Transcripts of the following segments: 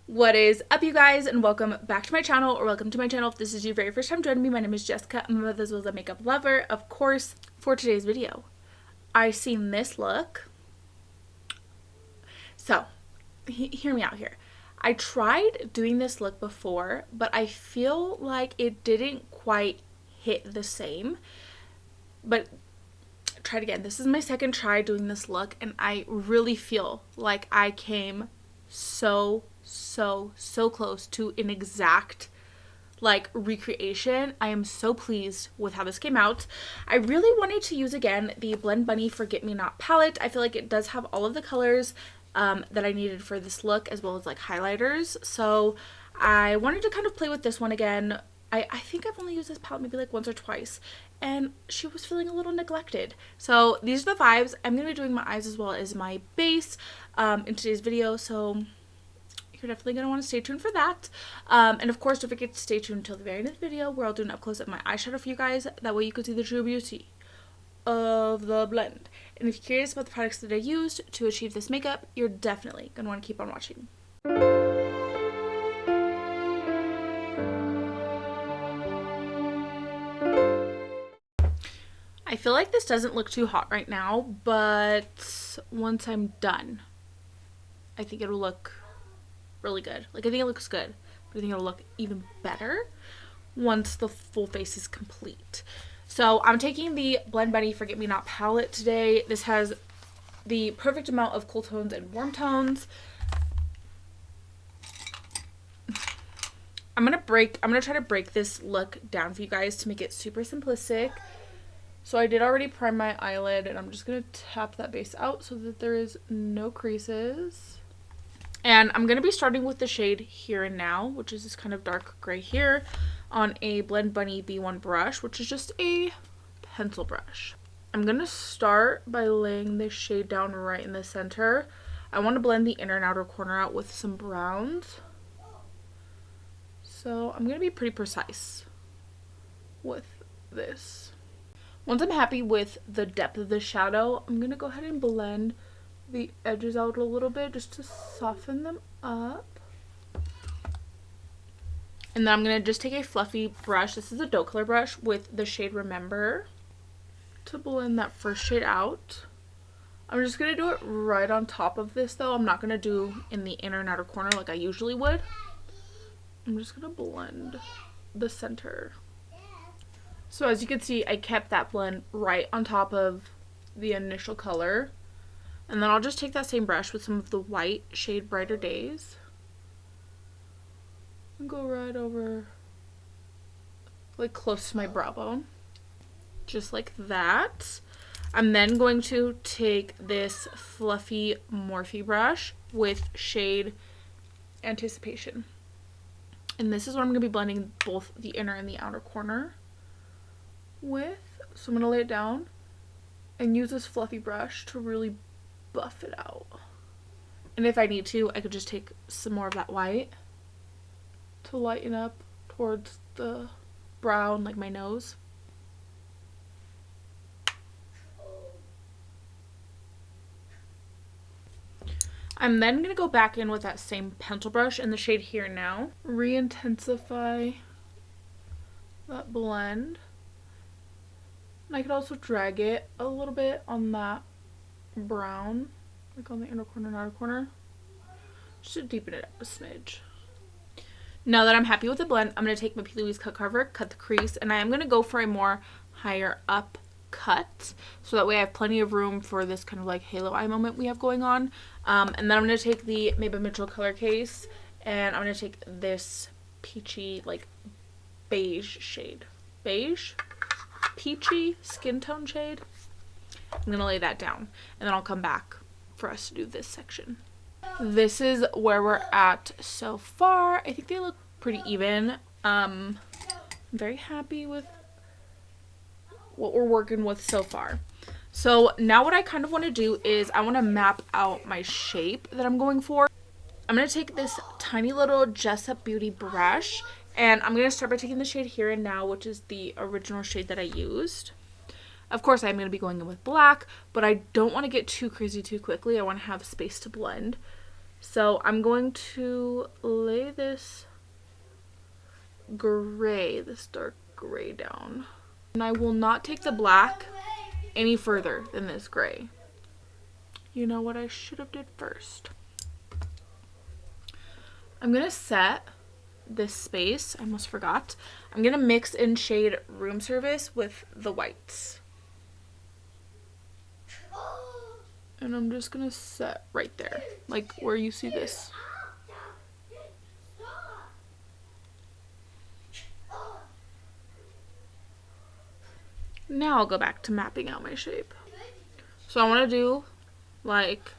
What is up, you guys, and welcome back to my channel, or welcome to my channel if this is your very first time joining me. My name is Jessica. I'm a mother as well as a makeup lover. Of course, for today's video, I seen this look. So, hear me out here. I tried doing this look before, but I feel like it didn't quite hit the same. But try it again. This is my second try doing this look, and I really feel like I came so close to an exact recreation. I am so pleased with how this came out. I really wanted to use again the Blend Bunny Forget Me Not palette. I feel like it does have all of the colors that I needed for this look, as well as highlighters, so I wanted to kind of play with this one again. I think I've only used this palette maybe once or twice, and she was feeling a little neglected. So these are the vibes. I'm going to be doing my eyes as well as my base in today's video, so you're definitely going to want to stay tuned for that. And of course, don't forget to stay tuned until the very end of the video, where I'll do an up close of my eyeshadow for you guys. That way you can see the true beauty of the blend. And if you're curious about the products that I used to achieve this makeup, you're definitely going to want to keep on watching. I feel like this doesn't look too hot right now, but once I'm done, I think it'll look really good. I think it looks good, but I think it'll look even better once the full face is complete. So I'm taking the Blend Bunny Forget Me Not palette today. This has the perfect amount of cool tones and warm tones. I'm gonna try to break this look down for you guys to make it super simplistic. So I did already prime my eyelid, and I'm just going to tap that base out so that there is no creases. And I'm going to be starting with the shade Here and Now, which is this kind of dark gray here, on a Blend Bunny B1 brush, which is just a pencil brush. I'm going to start by laying this shade down right in the center. I want to blend the inner and outer corner out with some browns. So I'm going to be pretty precise with this. Once I'm happy with the depth of the shadow, I'm going to go ahead and blend the edges out a little bit just to soften them up. And then I'm going to just take a fluffy brush. This is a doe color brush with the shade Remember to blend that first shade out. I'm just going to do it right on top of this though. I'm not going to do in the inner and outer corner like I usually would. I'm just going to blend the center. So as you can see, I kept that blend right on top of the initial color. And then I'll just take that same brush with some of the white shade Brighter Days and go right over close to my brow bone. Just like that. I'm then going to take this fluffy Morphe brush with shade Anticipation. And this is what I'm going to be blending both the inner and the outer corner with. So I'm going to lay it down and use this fluffy brush to really buff it out. And if I need to, I could just take some more of that white to lighten up towards the brow and my nose. I'm then going to go back in with that same pencil brush in the shade Here and Now, re-intensify that blend. And I could also drag it a little bit on that brown, on the inner corner and outer corner, just to deepen it up a smidge. Now that I'm happy with the blend, I'm going to take my Plouise cut cover, cut the crease, and I am going to go for a more higher up cut, so that way I have plenty of room for this kind of halo eye moment we have going on. And then I'm going to take the Maybelline Mitchell color case, and I'm going to take this peachy, beige shade. Beige? Peachy skin tone shade. I'm going to lay that down, and then I'll come back for us to do this section. This is where we're at so far. I think they look pretty even. I'm very happy with what we're working with so far. So now what I kind of want to do is I want to map out my shape that I'm going for. I'm going to take this tiny little Jessup Beauty brush, and I'm going to start by taking the shade Here and Now, which is the original shade that I used. Of course, I'm going to be going in with black, but I don't want to get too crazy too quickly. I want to have space to blend. So I'm going to lay this gray, this dark gray down. And I will not take the black any further than this gray. You know what I should have did first? I'm going to set this space. I almost forgot. I'm going to mix in shade Room Service with the whites. And I'm just going to set right there, like where you see this. Now I'll go back to mapping out my shape. So I want to do like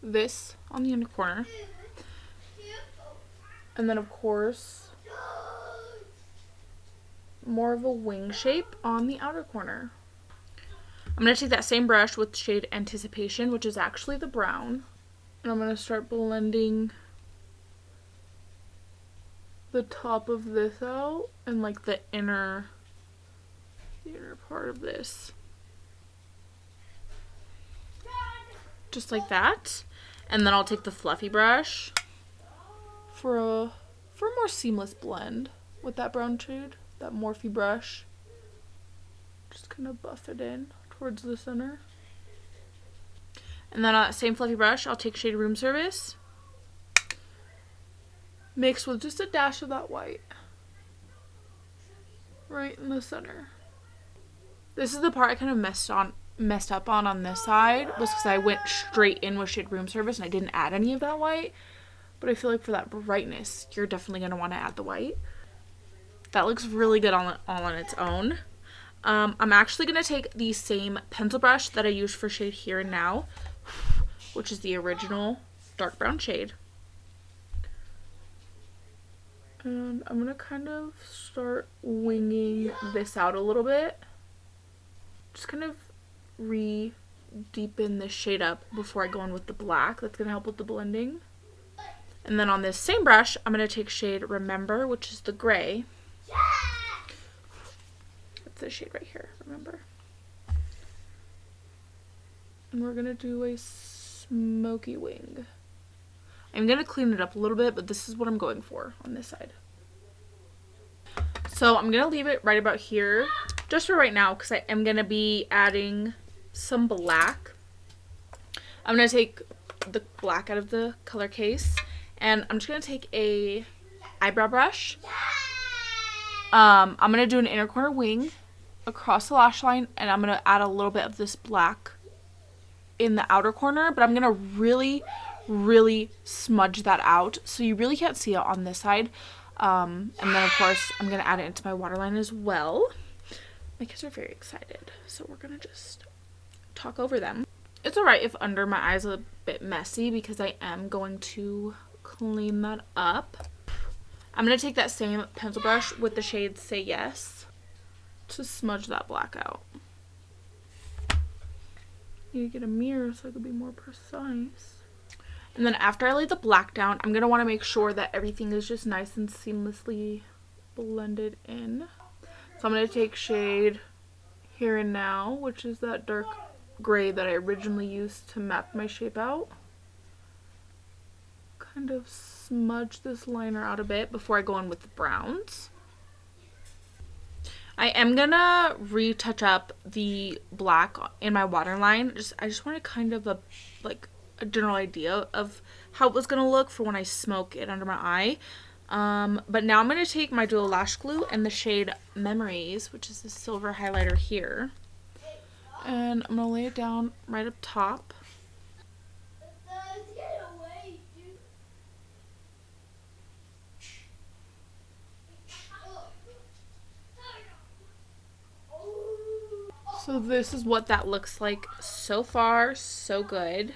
this on the inner corner. And then of course, more of a wing shape on the outer corner. I'm going to take that same brush with shade Anticipation, which is actually the brown. And I'm going to start blending the top of this out and like the inner part of this. Just like that. And then I'll take the fluffy brush for a more seamless blend with that brown shade, that Morphe brush. Just kind of buff it in towards the center. And then on that same fluffy brush, I'll take shade Room Service, mix with just a dash of that white right in the center. This is the part I kind of messed up on this side, was because I went straight in with shade Room Service and I didn't add any of that white. But I feel like for that brightness, you're definitely going to want to add the white. That looks really good all on its own. I'm actually going to take the same pencil brush that I used for shade Here and Now, which is the original dark brown shade. And I'm going to kind of start winging this out a little bit. Just kind of deepen this shade up before I go in with the black. That's going to help with the blending. And then on this same brush, I'm going to take shade Remember, which is the gray. That's this shade right here, Remember. And we're going to do a smoky wing. I'm going to clean it up a little bit, but this is what I'm going for on this side. So I'm going to leave it right about here, just for right now, because I am going to be adding some black. I'm going to take the black out of the color case, and I'm just going to take a eyebrow brush. I'm going to do an inner corner wing across the lash line, and I'm going to add a little bit of this black in the outer corner, but I'm going to really smudge that out, so you really can't see it on this side. And then of course I'm going to add it into my waterline as well. My kids are very excited, so we're going to just talk over them. It's alright if under my eyes are a bit messy, because I am going to clean that up. I'm going to take that same pencil brush with the shade Say Yes to smudge that black out. Need to get a mirror so I can be more precise. And then after I lay the black down, I'm going to want to make sure that everything is just nice and seamlessly blended in. So I'm going to take shade Here and Now, which is that dark gray that I originally used to map my shape out. Kind of smudge this liner out a bit before I go in with the browns. I am going to retouch up the black in my waterline. I just want to kind of a general idea of how it was going to look for when I smoke it under my eye. But now I'm going to take my Dual Lash Glue and the shade Memories, which is the silver highlighter here. And I'm going to lay it down right up top. So this is what that looks like so far. So good.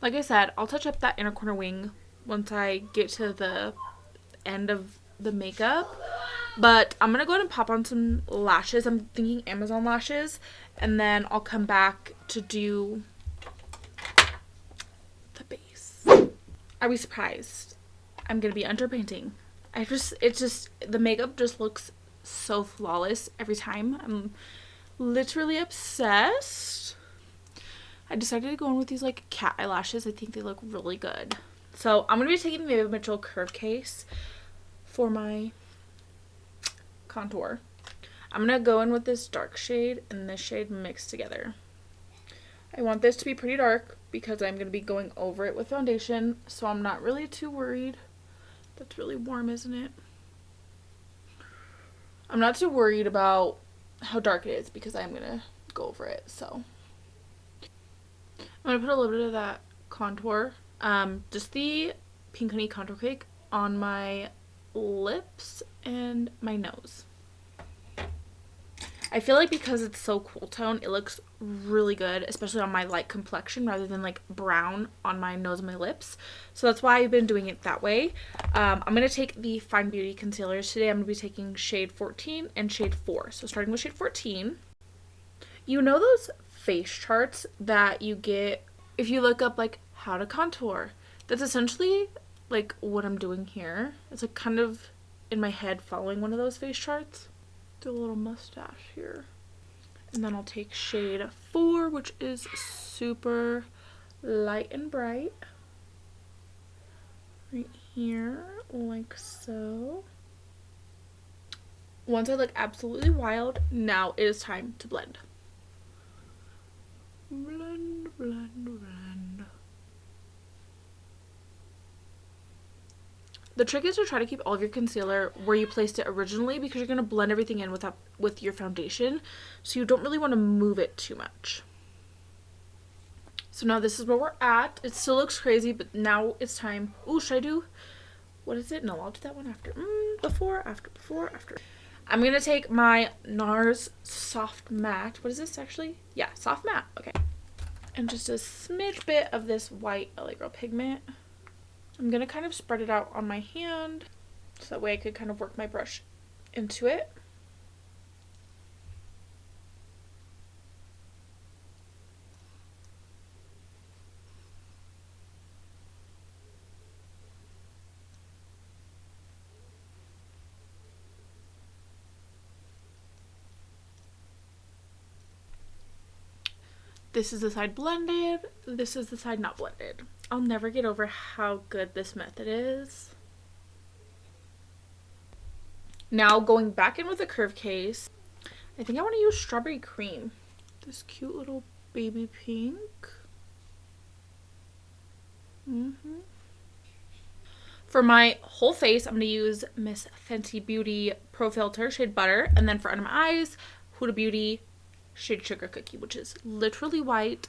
Like I said, I'll touch up that inner corner wing once I get to the end of the makeup. But I'm going to go ahead and pop on some lashes. I'm thinking Amazon lashes. And then I'll come back to do the base. Are we surprised? I'm going to be underpainting. The makeup just looks so flawless every time. I'm literally obsessed. I decided to go in with these like cat eyelashes. I think they look really good. So I'm going to be taking the Mitchell Curve Case for my contour. I'm going to go in with this dark shade and this shade mixed together. I want this to be pretty dark because I'm going to be going over it with foundation, so I'm not really too worried. That's really warm, isn't it? I'm not too worried about how dark it is because I'm going to go over it, so. I'm going to put a little bit of that contour, just the Pink Honey Contour Cake on my lips and my nose. I feel like because it's so cool tone, it looks really good, especially on my light complexion rather than like brown on my nose and my lips. So that's why I've been doing it that way. I'm going to take the Fine Beauty concealers today. I'm going to be taking shade 14 and shade 4. So starting with shade 14. You know those face charts that you get if you look up like how to contour? That's essentially like what I'm doing here. It's like kind of in my head following one of those face charts. Do a little mustache here. And then I'll take shade 4, which is super light and bright. Right here, like so. Once I look absolutely wild, now it is time to blend. Blend, blend, blend. The trick is to try to keep all of your concealer where you placed it originally because you're going to blend everything in with your foundation, so you don't really want to move it too much. So now this is where we're at. It still looks crazy, but now it's time. Ooh, should I do, what is it? No, I'll do that one after. Before, after. I'm going to take my Nars Soft Matte. What is this actually? Yeah, Soft Matte. Okay. And just a smidge bit of this white LA Girl pigment. I'm going to kind of spread it out on my hand so that way I could kind of work my brush into it. This is the side blended, this is the side not blended. I'll never get over how good this method is. Now going back in with the curve case, I think I want to use Strawberry Cream. This cute little baby pink. For my whole face, I'm going to use Miss Fenty Beauty Pro Filter shade Butter. And then for under my eyes, Huda Beauty shade Sugar Cookie, which is literally white.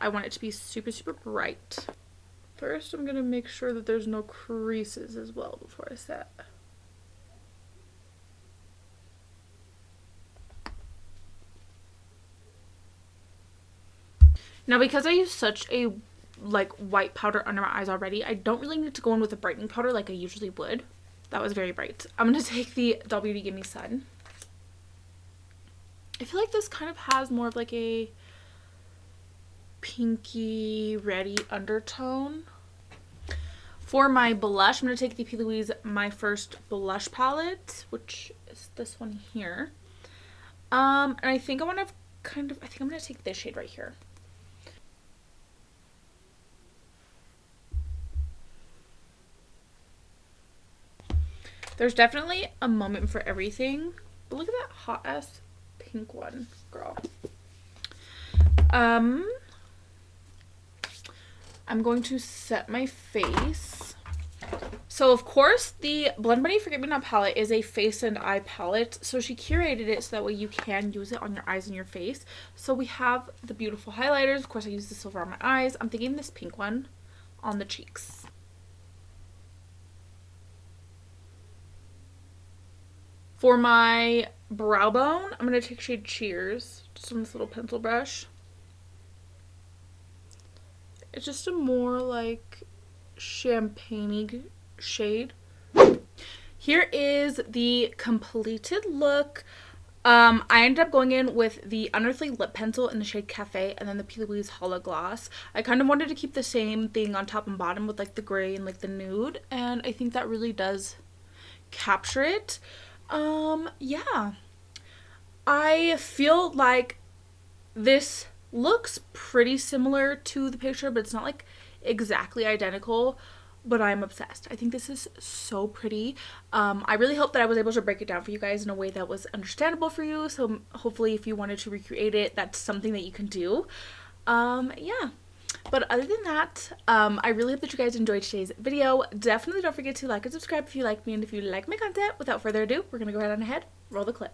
I want it to be super, super bright. First, I'm going to make sure that there's no creases as well before I set. Now, because I use such a like white powder under my eyes already, I don't really need to go in with a brightening powder like I usually would. That was very bright. I'm going to take the Doll Beauty Gimme Sun. I feel like this kind of has more of like a pinky reddy undertone. For my blush, I'm going to take the Plouise My First Blush Palette, which is this one here. And I think I want to I think I'm going to take this shade right here. There's definitely a moment for everything. But look at that hot ass pink one, girl. I'm going to set my face. So of course the Blend Bunny Forget Me Not palette is a face and eye palette. So she curated it so that way you can use it on your eyes and your face. So we have the beautiful highlighters. Of course I use the silver on my eyes. I'm thinking this pink one on the cheeks. For my brow bone, I'm going to take shade Cheers, just on this little pencil brush. It's just a more like champagne-y shade. Here is the completed look. I ended up going in with the Unearthly Lip Pencil in the shade Cafe and then the Plouise Holla Gloss. I kind of wanted to keep the same thing on top and bottom with like the gray and like the nude, and I think that really does capture it. Yeah, I feel like this looks pretty similar to the picture, but it's not like exactly identical. But I'm obsessed. I think this is so pretty. I really hope that I was able to break it down for you guys in a way that was understandable for you. So hopefully if you wanted to recreate it, that's something that you can do. Yeah. But other than that, I really hope that you guys enjoyed today's video. Definitely don't forget to like and subscribe if you like me and if you like my content. Without further ado, we're going to go ahead on ahead, roll the clip.